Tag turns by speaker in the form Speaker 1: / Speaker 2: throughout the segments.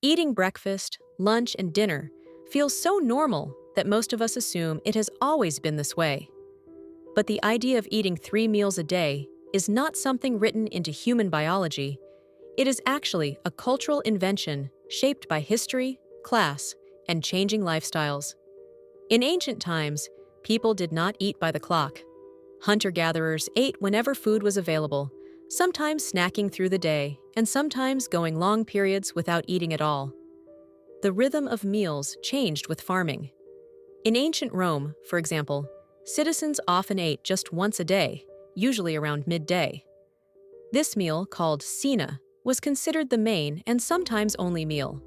Speaker 1: Eating breakfast, lunch, and dinner feels so normal that most of us assume it has always been this way. But the idea of eating 3 meals a day is not something written into human biology. It is actually a cultural invention shaped by history, class, and changing lifestyles. In ancient times, people did not eat by the clock. Hunter-gatherers ate whenever food was available, sometimes snacking through the day, and sometimes going long periods without eating at all. The rhythm of meals changed with farming. In ancient Rome, for example, citizens often ate just once a day, usually around midday. This meal, called cena, was considered the main and sometimes only meal.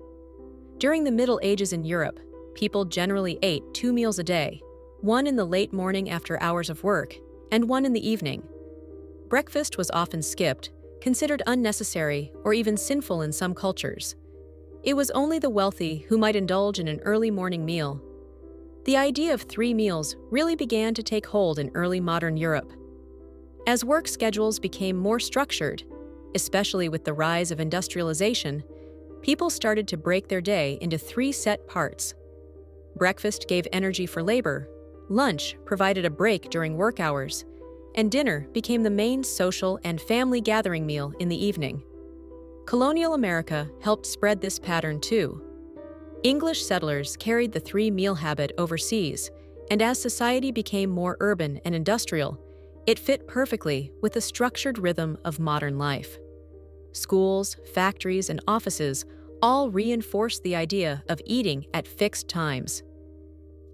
Speaker 1: During the Middle Ages in Europe, people generally ate 2 meals a day, one in the late morning after hours of work, and one in the evening. Breakfast was often skipped, considered unnecessary or even sinful in some cultures. It was only the wealthy who might indulge in an early morning meal. The idea of 3 meals really began to take hold in early modern Europe. As work schedules became more structured, especially with the rise of industrialization, people started to break their day into 3 set parts. Breakfast gave energy for labor, lunch provided a break during work hours, and dinner became the main social and family gathering meal in the evening. Colonial America helped spread this pattern too. English settlers carried the 3 meal habit overseas, and as society became more urban and industrial, it fit perfectly with the structured rhythm of modern life. Schools, factories, and offices all reinforced the idea of eating at fixed times.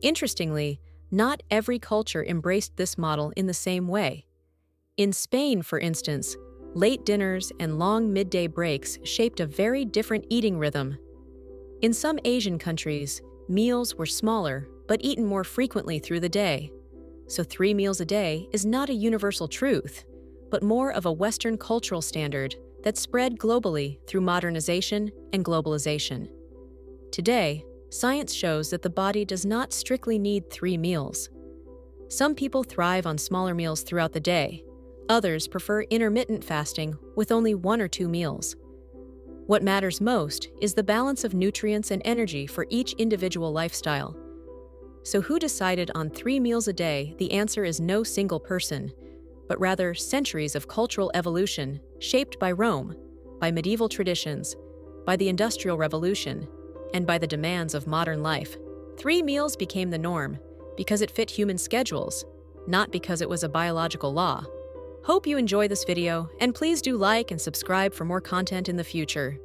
Speaker 1: Interestingly, not every culture embraced this model in the same way. In Spain, for instance, late dinners and long midday breaks shaped a very different eating rhythm. In some Asian countries, meals were smaller but eaten more frequently through the day. So 3 meals a day is not a universal truth, but more of a Western cultural standard that spread globally through modernization and globalization. Today, science shows that the body does not strictly need 3 meals. Some people thrive on smaller meals throughout the day. Others prefer intermittent fasting with only 1 or 2 meals. What matters most is the balance of nutrients and energy for each individual lifestyle. So who decided on 3 meals a day? The answer is no single person, but rather centuries of cultural evolution shaped by Rome, by medieval traditions, by the Industrial Revolution, and by the demands of modern life. 3 meals became the norm because it fit human schedules, not because it was a biological law. Hope you enjoy this video, and please do like and subscribe for more content in the future.